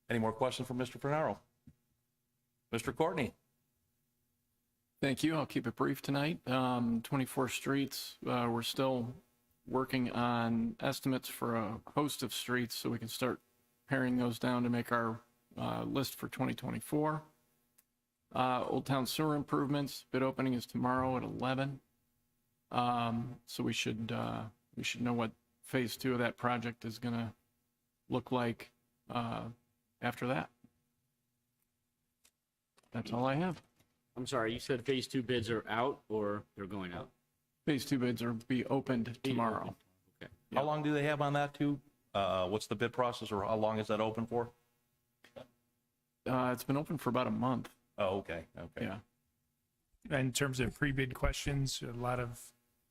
Any more questions for Mr. Fernaro? Mr. Courtney? Thank you. I'll keep it brief tonight. 24 streets, we're still working on estimates for a host of streets so we can start paring those down to make our list for 2024. Old Town sewer improvements, bid opening is tomorrow at 11. So we should know what phase 2 of that project is going to look like after that. That's all I have. I'm sorry, you said phase 2 bids are out or they're going out? Phase 2 bids are be opened tomorrow. Okay. How long do they have on that too? What's the bid process, or how long is that open for? It's been open for about a month. Oh, okay, okay. Yeah. In terms of pre-bid questions, a lot of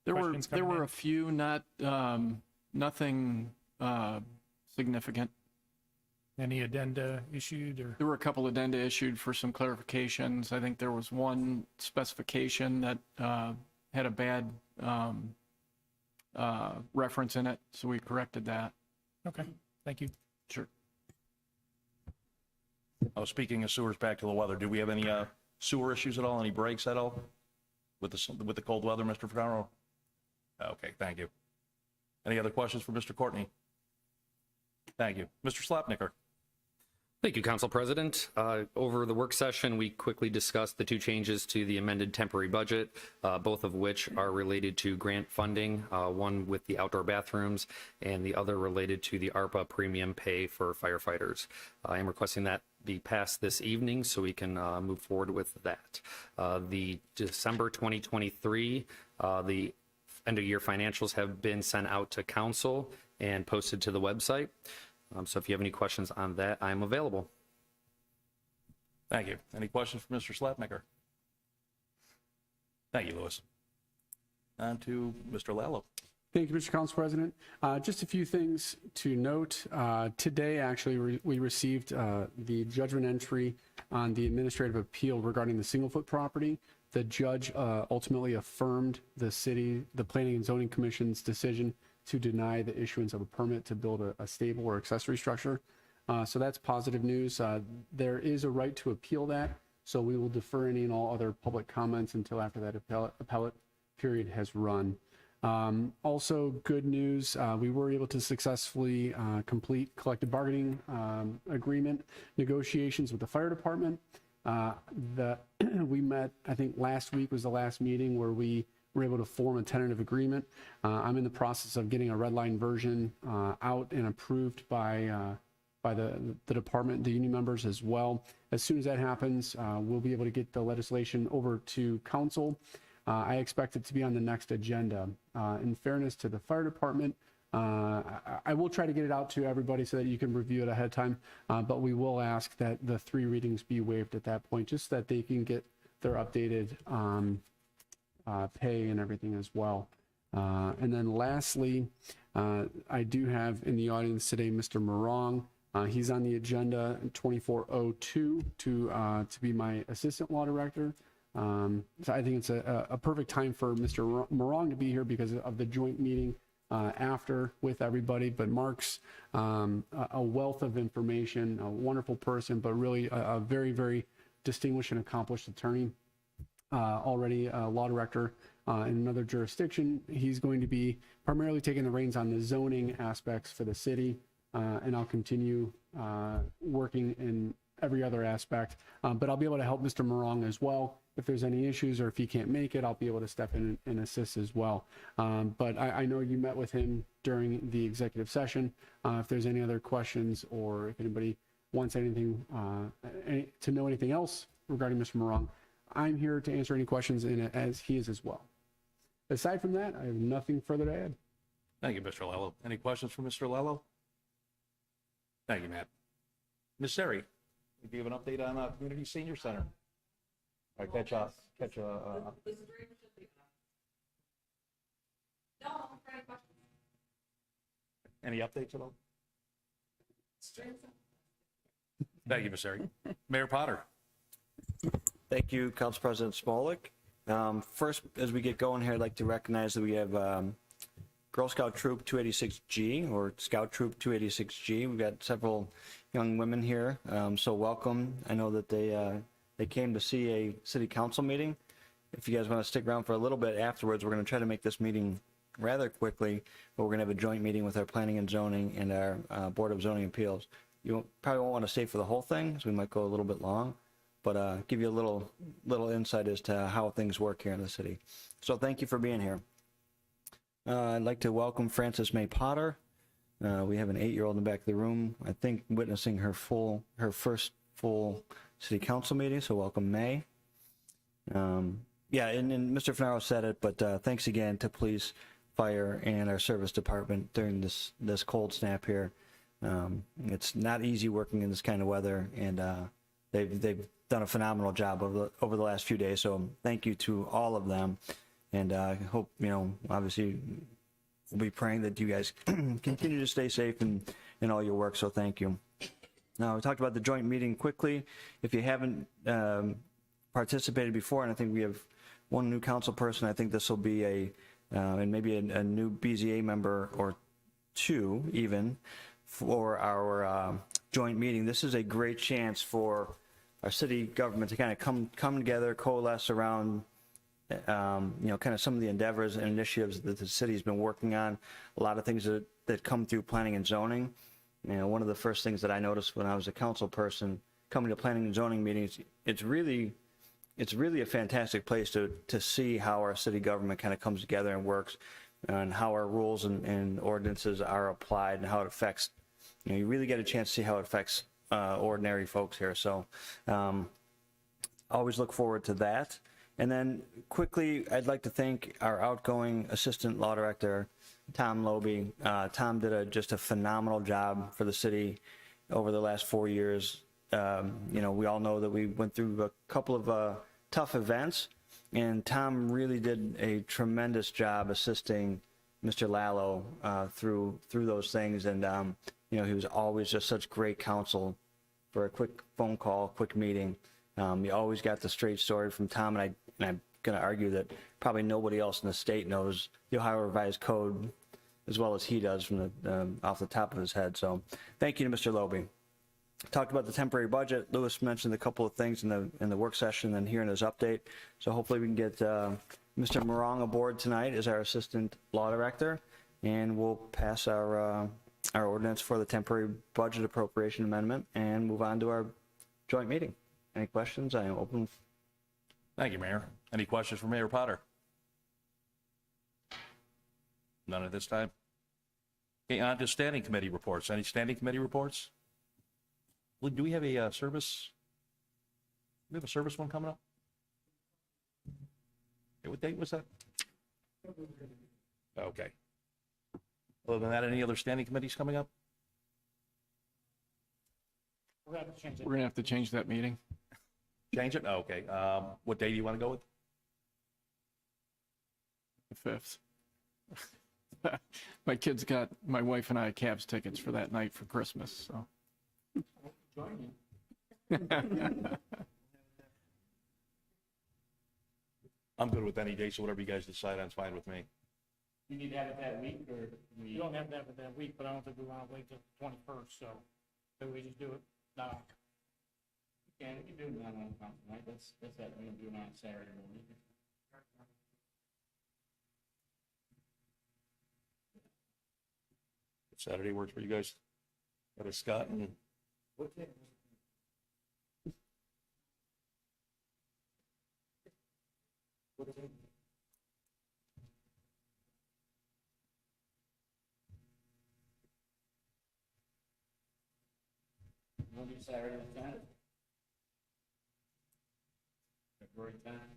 There questions coming were in? a few, not nothing significant. Any addenda issued or? There were a couple addenda issued for some clarifications. I think there was one specification that had a bad reference in it, so we corrected that. Okay, thank you. Sure. Oh, speaking of sewers, back to the weather. Do we have any sewer issues at all? Any breaks at all with the cold weather, Mr. Fernaro? Okay, thank you. Any other questions for Mr. Courtney? Thank you. Mr. Slapnicker. Thank you, Council President. Over the work session, we quickly discussed the two changes to the amended temporary budget, both of which are related to grant funding, one with the outdoor bathrooms and the other related to the ARPA premium pay for firefighters. I am requesting that be passed this evening so we can move forward with that. The December 2023, the end of year financials have been sent out to council and posted to the website. So if you have any questions on that, I'm available. Thank you. Any questions for Mr. Slapnicker? Thank you, Louis. On to Mr. Lallo. Thank you, Mr. Council President. Just a few things to note. Today, actually, we received the judgment entry on the administrative appeal regarding the single-foot property. The judge ultimately affirmed the Planning and Zoning Commission's decision to deny the issuance of a permit to build a stable or accessory structure. So that's positive news. There is a right to appeal that, so we will defer any and all other public comments until after that appellate period has run. Also, good news, we were able to successfully complete collective bargaining agreement negotiations with the fire department. We met, I think last week was the last meeting where we were able to form a tentative agreement. I'm in the process of getting a red line version out and approved by the department, the union members as well. As soon as that happens, we'll be able to get the legislation over to council. I expect it to be on the next agenda. In fairness to the fire department, I will try to get it out to everybody so that you can review it ahead of time, but we will ask that the 3 readings be waived at that point, just so that they can get their updated pay and everything as well. And then lastly, I do have in the audience today Mr. Morong. He's on the agenda 2402 to be my assistant law director. So I think it's a perfect time for Mr. Morong to be here because of the joint meeting after with everybody. But Mark's a wealth of information, a wonderful person, but really a very, very distinguished and accomplished attorney. Already a law director in another jurisdiction. He's going to be primarily taking the reins on the zoning aspects for the city, and I'll continue working in every other aspect. But I'll be able to help Mr. Morong as well. If there's any issues or if he can't make it, I'll be able to step in and assist as well. But I know you met with him during the executive session. If there's any other questions or if anybody wants anything to know anything else regarding Mr. Morong, I'm here to answer any questions, and as he is as well. Aside from that, I have nothing further to add. Thank you, Mr. Lallo. Any questions for Mr. Lallo? Thank you, Matt. Ms. Seri, do you have an update on Community Senior Center? All right, catch a. Any updates at all? Thank you, Ms. Seri. Mayor Potter. Thank you, Council President Smolik. First, as we get going here, I'd like to recognize that we have Girl Scout Troop 286G, or Scout Troop 286G. We've got several young women here, so welcome. I know that they came to see a city council meeting. If you guys want to stick around for a little bit afterwards, we're going to try to make this meeting rather quickly, but we're going to have a joint meeting with our planning and zoning and our Board of Zoning Appeals. Probably won't want to stay for the whole thing, so we might go a little bit long, but give you a little insight as to how things work here in the city. So thank you for being here. I'd like to welcome Frances May Potter. We have an 8-year-old in the back of the room, I think witnessing her first full city council meeting, so welcome, May. Yeah, and Mr. Finaro said it, but thanks again to police, fire, and our service department during this cold snap here. It's not easy working in this kind of weather, and they've done a phenomenal job over the last few days. So thank you to all of them, and I hope, obviously we'll be praying that you guys continue to stay safe in all your work. So thank you. Now, we talked about the joint meeting quickly. If you haven't participated before, and I think we have one new council person, I think this will be and maybe a new BZA member or two even for our joint meeting. This is a great chance for our city government to kind of come together, coalesce around kind of some of the endeavors and initiatives that the city's been working on. A lot of things that come through planning and zoning. One of the first things that I noticed when I was a council person coming to planning and zoning meetings, it's really a fantastic place to see how our city government kind of comes together and works, and how our rules and ordinances are applied and how it affects, you really get a chance to see how it affects ordinary folks here. So always look forward to that. And then quickly, I'd like to thank our outgoing Assistant Law Director, Tom Loby. Tom did just a phenomenal job for the city over the last 4 years. We all know that we went through a couple of tough events, and Tom really did a tremendous job assisting Mr. Lallo through those things. And he was always just such great counsel for a quick phone call, quick meeting. You always got the straight story from Tom, and I'm going to argue that probably nobody else in the state knows the Ohio Revised Code as well as he does from off the top of his head. So thank you to Mr. Loby. Talked about the temporary budget. Lewis mentioned a couple of things in the work session and here in his update. So hopefully we can get Mr. Morong aboard tonight as our Assistant Law Director, and we'll pass our ordinance for the temporary budget appropriation amendment and move on to our joint meeting. Any questions? I am open. Thank you, Mayor. Any questions for Mayor Potter? None at this time. Okay, on to standing committee reports. Any standing committee reports? Do we have a service? Do we have a service one coming up? Okay, what date was that? Okay. Other than that, any other standing committees coming up? We're going to have to change that meeting. Change it? Oh, okay. What day do you want to go with? The 5th. My wife and I Cavs tickets for that night for Christmas, so. I'm good with any day, so whatever you guys decide on is fine with me. You need to have it that week, or You don't have to have it that week, but I don't think we want to wait till the 21st, so we just do it now. Yeah, we can do it on right? That's that, we're gonna do it on Saturday morning. If Saturday works for you guys. That is Scott and We'll do Saturday the 10th. February 10th.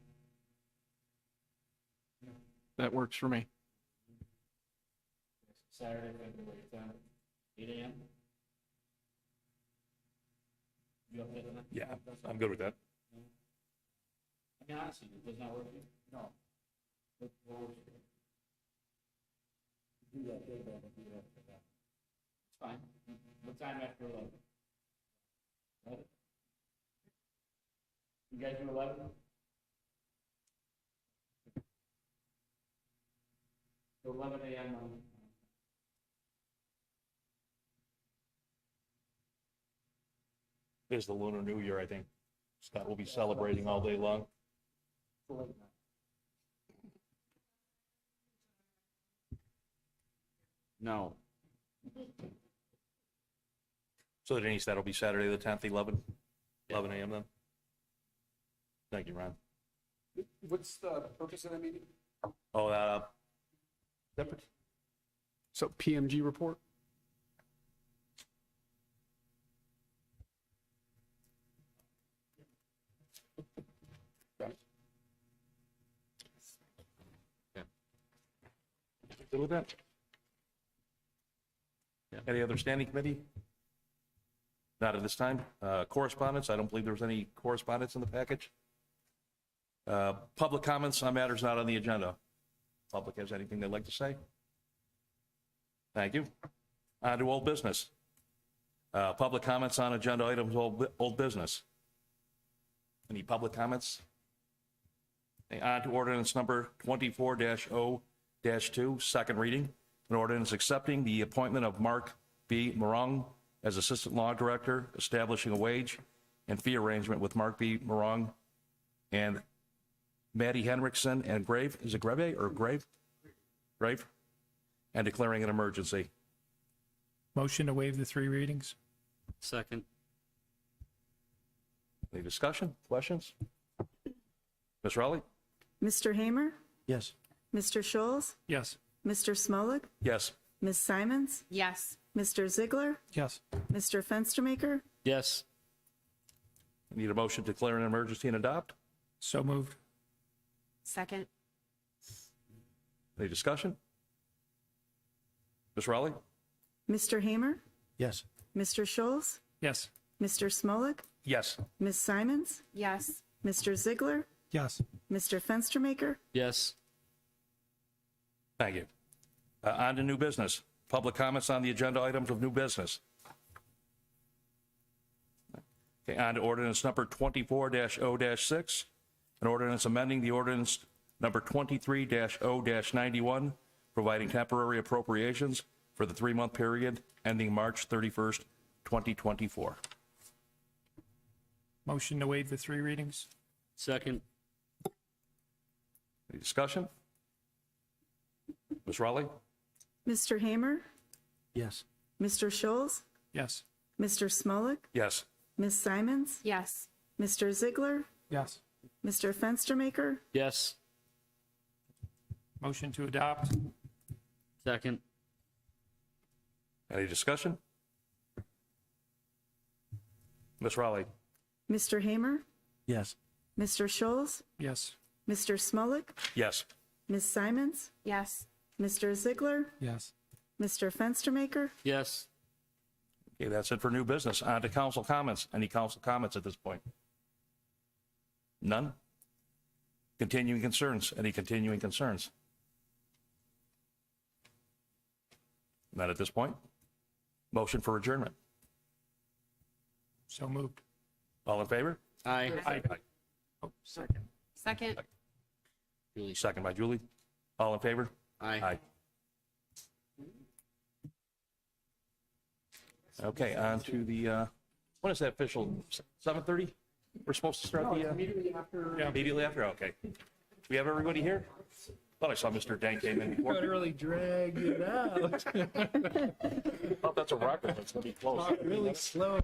That works for me. Saturday, February 10th, 8 a.m. You okay with that? yeah, I'm good with that. I mean, honestly, it does not work for you? No. What works for you? Do that, do that, do that, do that. It's fine. What time after 11? 11? You guys do 11? So 11 a.m. on It's the Lunar New Year, I think. Scott will be celebrating all day long. No. So Denise, that'll be Saturday the 10th, 11 a.m. then? Thank you, Ron. What's the purpose of that meeting? Oh, So PMG report? good with that? Any other standing committee? Not at this time. Correspondence, I don't believe there was any correspondence in the package. Public comments on matters not on the agenda. Public has anything they'd like to say? Thank you. On to old business. Public comments on agenda items, old business. Any public comments? Okay, on to ordinance number 24-0-2, second reading. An ordinance accepting the appointment of Mark B. Morong as Assistant Law Director, establishing a wage and fee arrangement with Mark B. Morong and Maddie Henriksen and Grave, is it Greve or Grave? Grave? And declaring an emergency. Motion to waive the 3 readings? Second. Any discussion, questions? Ms. Rowley? Mr. Hamer, Yes. Mr. Scholes, Yes. Mr. Smolik, Yes. Ms. Simons, Yes. Mr. Ziegler, Yes. Mr. Fenstermaker, Yes. Need a motion to declare an emergency and adopt? So moved. Second. Any discussion? Ms. Rowley? Mr. Hamer, Yes. Mr. Scholes, Yes. Mr. Smolik, Yes. Ms. Simons, Yes. Mr. Ziegler, Yes. Mr. Fenstermaker, Yes. Thank you. On to new business. Public comments on the agenda items of new business. Okay, on to ordinance number 24-0-6, an ordinance amending the ordinance number 23-0-91, providing temporary appropriations for the 3-month period ending March 31st, 2024. Motion to waive the 3 readings? Second. Any discussion? Ms. Rowley? Mr. Hamer, Yes. Mr. Scholes, Yes. Mr. Smolik, Yes. Ms. Simons, Yes. Mr. Ziegler, Yes. Mr. Fenstermaker, Yes. Motion to adopt? Second. Any discussion? Ms. Rowley? Mr. Hamer, Yes. Mr. Scholes, Yes. Mr. Smolik, Yes. Ms. Simons, Yes. Mr. Ziegler, Yes. Mr. Fenstermaker, Yes. Okay, that's it for new business. On to council comments. Any council comments at this point? None? Continuing concerns? Any continuing concerns? Not at this point. Motion for adjournment. So moved. All in favor? Aye. Aye. Oh, second. Second. Julie. Second by Julie. All in favor? Aye. Okay, on to the, when is that official? 7:30? We're supposed to start the, Immediately after. immediately after? Okay. We have everybody here? Thought I saw Mr. Dank came in before. really drag it out. Oh, that's a record. It's gonna be close. Really slow.